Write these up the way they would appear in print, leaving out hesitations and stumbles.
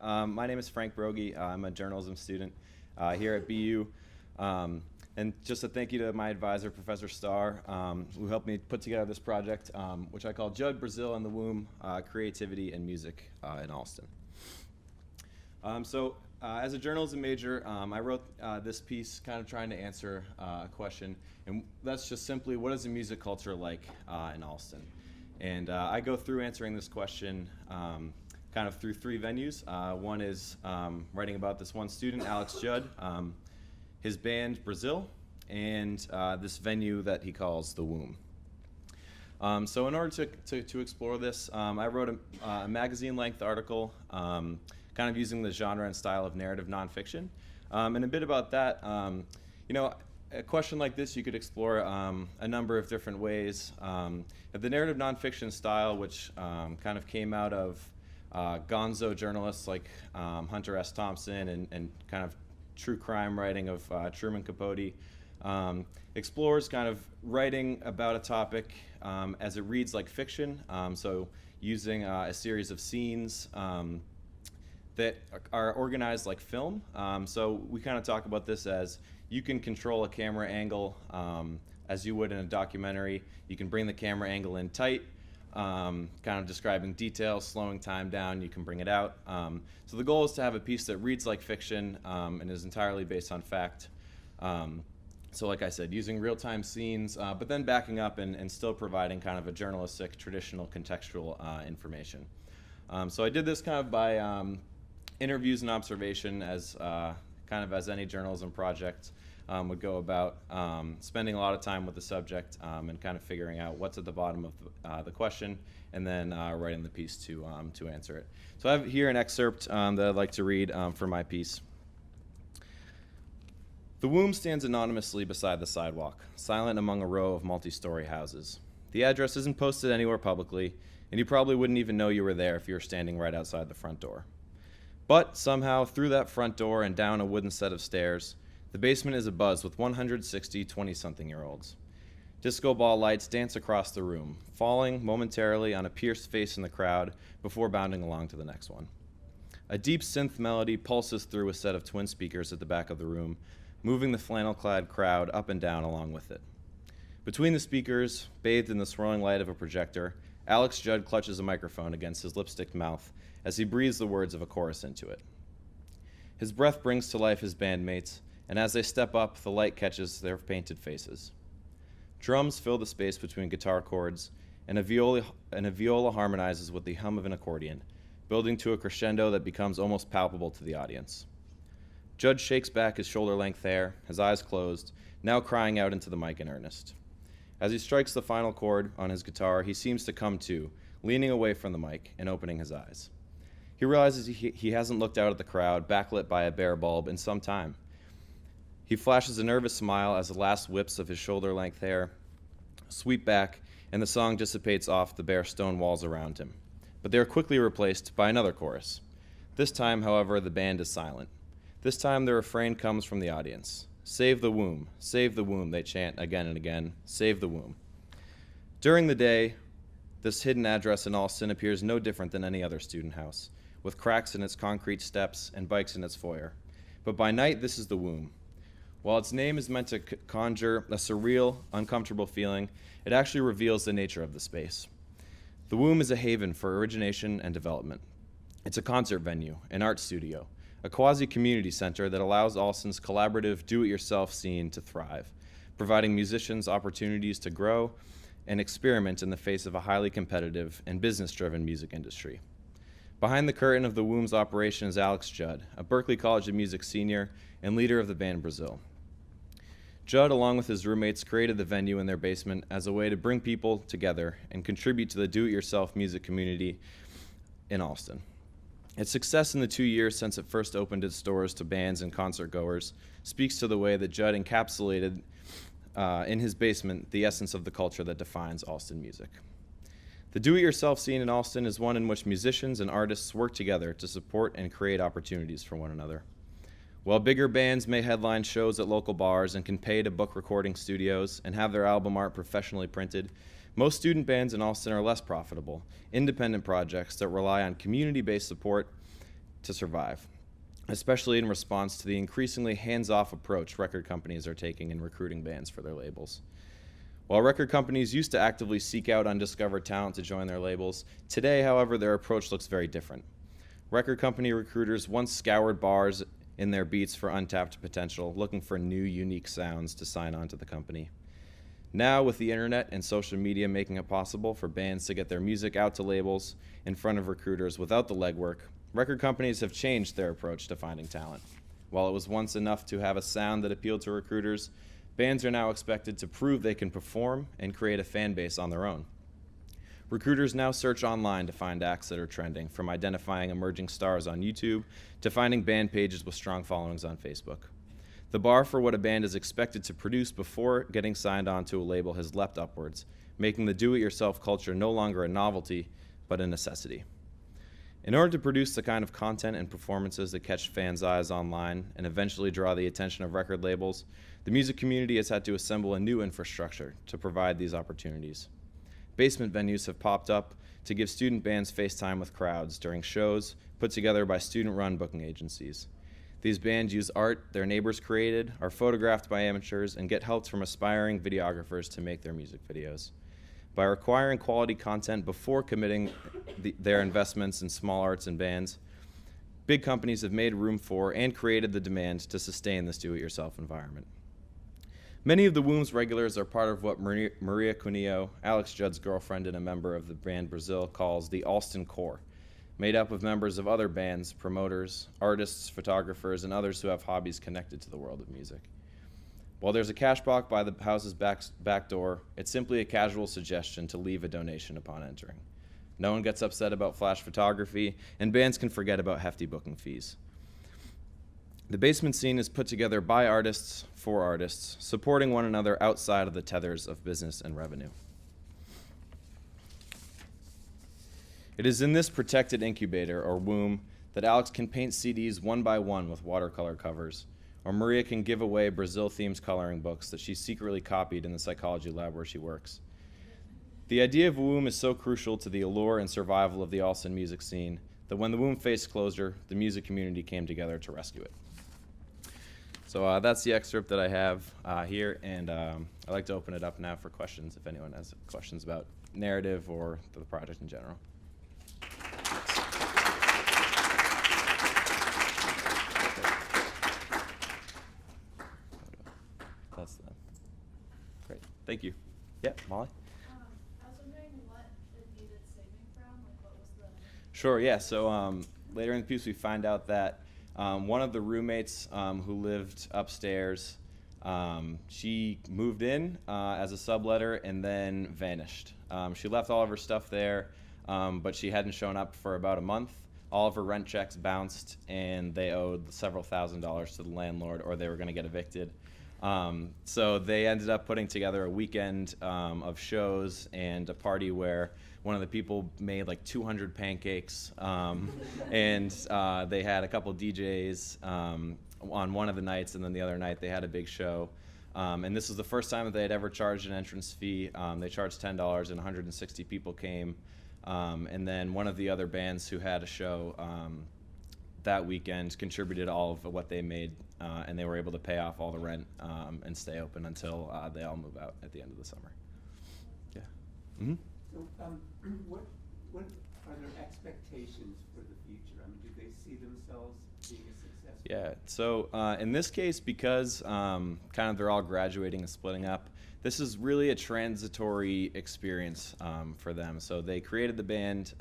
My name is Frank Brogy. I'm a journalism student here at BU. And just a thank you to my advisor, Professor Starr, who helped me put together this project, which I call Judd, Brazil in the Womb, Creativity and Music in Allston. As a journalism major, I wrote this piece kind of trying to answer a question, and that's just simply, what is the music culture like in Allston? And I go through answering this question kind of through three venues. One is writing about this one student, Alex Judd, his band, Brazil, and this venue that he calls the Womb. So in order to explore this, I wrote a magazine-length article kind of using the genre and style of narrative nonfiction. And a bit about that, a question like this you could explore a number of different ways. The narrative nonfiction style, which kind of came out of gonzo journalists like Hunter S. Thompson and kind of true crime writing of Truman Capote, explores kind of writing about a topic as it reads like fiction, so using a series of scenes that are organized like film. So we kind of talk about this as you can control a camera angle as you would in a documentary. You can bring the camera angle in tight, kind of describing details, slowing time down, you can bring it out. So the goal is to have a piece that reads like fiction and is entirely based on fact. So like I said, using real-time scenes, but then backing up and still providing kind of a journalistic, traditional, contextual information. So I did this kind of by interviews and observation, as kind of as any journalism project would go about, spending a lot of time with the subject and kind of figuring out what's at the bottom of the question, and then writing the piece to answer it. So I have here an excerpt that I'd like to read for my piece. The Womb stands anonymously beside the sidewalk, silent among a row of multi-story houses. The address isn't posted anywhere publicly, and you probably wouldn't even know you were there if you were standing right outside the front door. But somehow, through that front door and down a wooden set of stairs, the basement is abuzz with 160 20-something-year-olds. Disco ball lights dance across the room, falling momentarily on a pierced face in the crowd before bounding along to the next one. A deep synth melody pulses through a set of twin speakers at the back of the room, moving the flannel-clad crowd up and down along with it. Between the speakers, bathed in the swirling light of a projector, Alex Judd clutches a microphone against his lipsticked mouth as he breathes the words of a chorus into it. His breath brings to life his bandmates, and as they step up, the light catches their painted faces. Drums fill the space between guitar chords, and a viola harmonizes with the hum of an accordion, building to a crescendo that becomes almost palpable to the audience. Judd shakes back his shoulder-length hair, his eyes closed, now crying out into the mic in earnest. As he strikes the final chord on his guitar, he seems to come to, leaning away from the mic and opening his eyes. He realizes he hasn't looked out at the crowd, backlit by a bare bulb, in some time. He flashes a nervous smile as the last whips of his shoulder-length hair sweep back and the song dissipates off the bare stone walls around him. But they are quickly replaced by another chorus. This time, however, the band is silent. This time the refrain comes from the audience. Save the womb, they chant again and again, save the womb. During the day, this hidden address in Allston appears no different than any other student house, with cracks in its concrete steps and bikes in its foyer. But by night, this is the Womb. While its name is meant to conjure a surreal, uncomfortable feeling, it actually reveals the nature of the space. The Womb is a haven for origination and development. It's a concert venue, an art studio, a quasi-community center that allows Allston's collaborative do-it-yourself scene to thrive, providing musicians opportunities to grow and experiment in the face of a highly competitive and business-driven music industry. Behind the curtain of the Womb's operation is Alex Judd, a Berklee College of Music senior and leader of the band Brazil. Judd, along with his roommates, created the venue in their basement as a way to bring people together and contribute to the do-it-yourself music community in Allston. Its success in the 2 years since it first opened its doors to bands and concert goers speaks to the way that Judd encapsulated in his basement the essence of the culture that defines Allston music. The do-it-yourself scene in Allston is one in which musicians and artists work together to support and create opportunities for one another. While bigger bands may headline shows at local bars and can pay to book recording studios and have their album art professionally printed, most student bands in Allston are less profitable, independent projects that rely on community-based support to survive, especially in response to the increasingly hands-off approach record companies are taking in recruiting bands for their labels. While record companies used to actively seek out undiscovered talent to join their labels, today, however, their approach looks very different. Record company recruiters once scoured bars in their beats for untapped potential, looking for new, unique sounds to sign on to the company. Now, with the internet and social media making it possible for bands to get their music out to labels in front of recruiters without the legwork, record companies have changed their approach to finding talent. While it was once enough to have a sound that appealed to recruiters, bands are now expected to prove they can perform and create a fan base on their own. Recruiters now search online to find acts that are trending, from identifying emerging stars on YouTube to finding band pages with strong followings on Facebook. The bar for what a band is expected to produce before getting signed on to a label has leapt upwards, making the do-it-yourself culture no longer a novelty, but a necessity. In order to produce the kind of content and performances that catch fans' eyes online and eventually draw the attention of record labels, the music community has had to assemble a new infrastructure to provide these opportunities. Basement venues have popped up to give student bands face time with crowds during shows put together by student-run booking agencies. These bands use art their neighbors created, are photographed by amateurs, and get help from aspiring videographers to make their music videos. By requiring quality content before committing their investments in small arts and bands, big companies have made room for and created the demand to sustain this do-it-yourself environment. Many of the Womb's regulars are part of what Maria Cunillo, Alex Judd's girlfriend and a member of the band Brazil, calls the Allston core, made up of members of other bands, promoters, artists, photographers, and others who have hobbies connected to the world of music. While there's a cash box by the house's back door, it's simply a casual suggestion to leave a donation upon entering. No one gets upset about flash photography, and bands can forget about hefty booking fees. The basement scene is put together by artists for artists, supporting one another outside of the tethers of business and revenue. It is in this protected incubator, or womb, that Alex can paint CDs one by one with watercolor covers, or Maria can give away Brazil-themed coloring books that she secretly copied in the psychology lab where she works. The idea of a womb is so crucial to the allure and survival of the Allston music scene that when the womb faced closure, the music community came together to rescue it. So that's the excerpt that I have here, and I'd like to open it up now for questions if anyone has questions about narrative or the project in general. That's that. Great. Thank you. Yeah, Molly? I was wondering what it needed saving from, like what was the... Sure, yeah. So later in the piece we find out that one of the roommates who lived upstairs, she moved in as a subletter and then vanished. She left all of her stuff there, but she hadn't shown up for about a month. All of her rent checks bounced, and they owed several $1,000s to the landlord, or they were going to get evicted. So they ended up putting together a weekend of shows and a party where one of the people made like 200 pancakes, and they had a couple DJs on one of the nights, and then the other night they had a big show. And this was the first time that they had ever charged an entrance fee. They charged $10, and 160 people came. And then one of the other bands who had a show that weekend contributed all of what they made, and they were able to pay off all the rent and stay open until they all move out at the end of the summer. Yeah. Mm-hmm. So, what are their expectations for the future? I mean, do they see themselves being a success? Yeah. So in this case, because kind of they're all graduating and splitting up, this is really a transitory experience for them. So they created the band.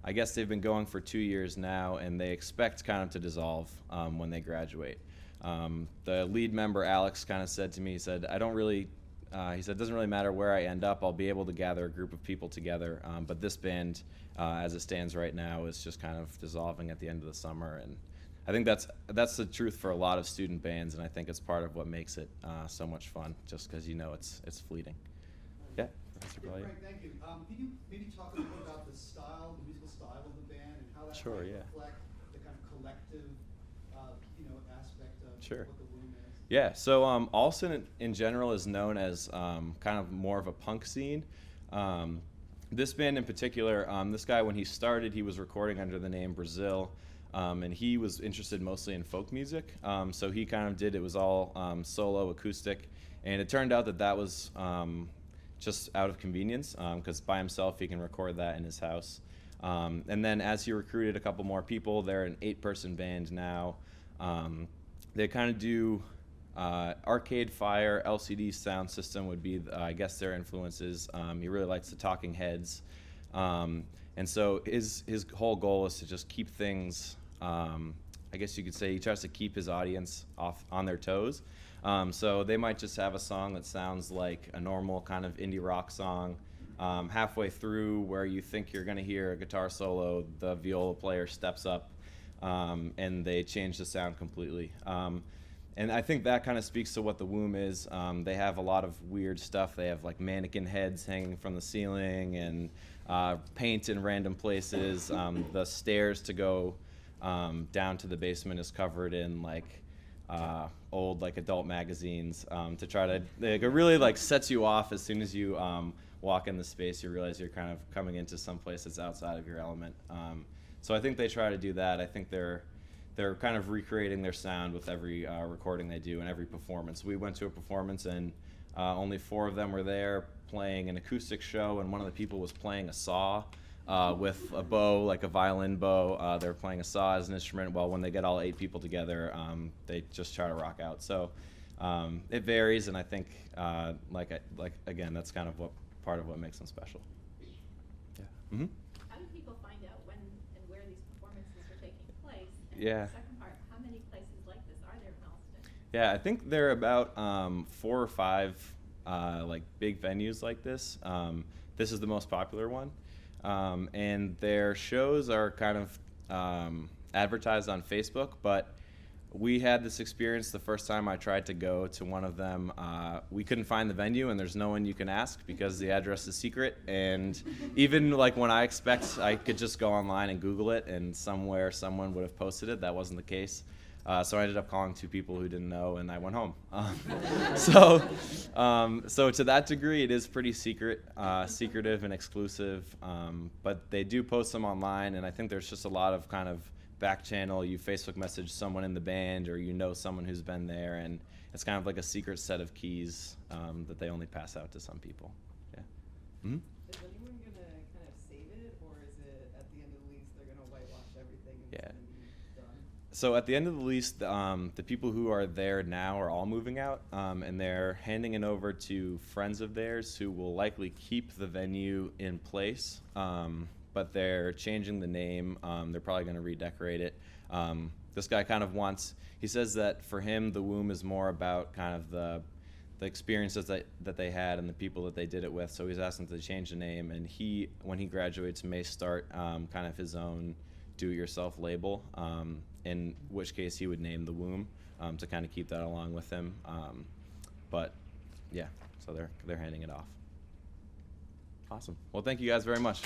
I guess they've been going for 2 years now, and they expect kind of to dissolve when they graduate. The lead member, Alex, kind of said to me, he said, I don't really, he said, it doesn't really matter where I end up. I'll be able to gather a group of people together. But this band, as it stands right now, is just kind of dissolving at the end of the summer. And I think that's the truth for a lot of student bands, and I think it's part of what makes it so much fun, just because you know it's fleeting. Yeah, Professor Brilliant. Frank, thank you. Can you maybe talk a little bit about the style, the musical style of the band, and how that Sure, might yeah. reflect the kind of collective, aspect of Sure. what the Womb is? Yeah, so Allston in general is known as kind of more of a punk scene. This band in particular, this guy, when he started, he was recording under the name Brazil. And he was interested mostly in folk music. So he kind of did, it was all solo acoustic. And it turned out that that was just out of convenience, because by himself he can record that in his house. And then as he recruited a couple more people, they're an 8-person band now. They kind of do Arcade Fire, LCD sound system would be, I guess, their influences. He really likes the Talking Heads. And so his whole goal is to just keep things, I guess you could say he tries to keep his audience on their toes. So they might just have a song that sounds like a normal kind of indie rock song. Halfway through, where you think you're going to hear a guitar solo, the viola player steps up, and they change the sound completely. And I think that kind of speaks to what the Womb is. They have a lot of weird stuff. They have like mannequin heads hanging from the ceiling, and paint in random places. The stairs to go down to the basement is covered in like old like adult magazines, to try to, it really like sets you off as soon as you walk in the space. You realize you're kind of coming into some place that's outside of your element. So I think they try to do that. I think they're kind of recreating their sound with every recording they do and every performance. We went to a performance and only 4 of them were there playing an acoustic show, and one of the people was playing a saw with a bow, like a violin bow. They're playing a saw as an instrument. Well, when they get all 8 people together, they just try to rock out. So it varies, and I think, like again, that's kind of part of what makes them special. Yeah. Mm-hmm. How do people find out when and where these performances are taking place? And Yeah. the second part, how many places like this are there in Allston? Yeah, I think there are about 4 or 5 like big venues like this. This is the most popular one, and their shows are kind of advertised on Facebook. But we had this experience the first time I tried to go to one of them. We couldn't find the venue, and there's no one you can ask because the address is secret. And even like when I expect I could just go online and Google it, and somewhere someone would have posted it, that wasn't the case. So I ended up calling 2 people who didn't know, and I went home. So to that degree, it is pretty secretive and exclusive. But they do post them online, and I think there's just a lot of kind of back channel. You Facebook message someone in the band, or you know someone who's been there, and it's kind of like a secret set of keys that they only pass out to some people. Yeah. Mm-hmm. Is anyone gonna kind of save it, or is it at the end of the lease they're gonna whitewash everything and Yeah. it's gonna be done? So at the end of the lease, the people who are there now are all moving out, and they're handing it over to friends of theirs who will likely keep the venue in place, but they're changing the name. They're probably going to redecorate it. This guy kind of he says that for him, the Womb is more about kind of the experiences that they had and the people that they did it with. So he's asked them to change the name, and when he graduates, may start kind of his own do-it-yourself label, in which case he would name the Womb, to kind of keep that along with him. But yeah, so they're handing it off. Awesome. Well, thank you guys very much.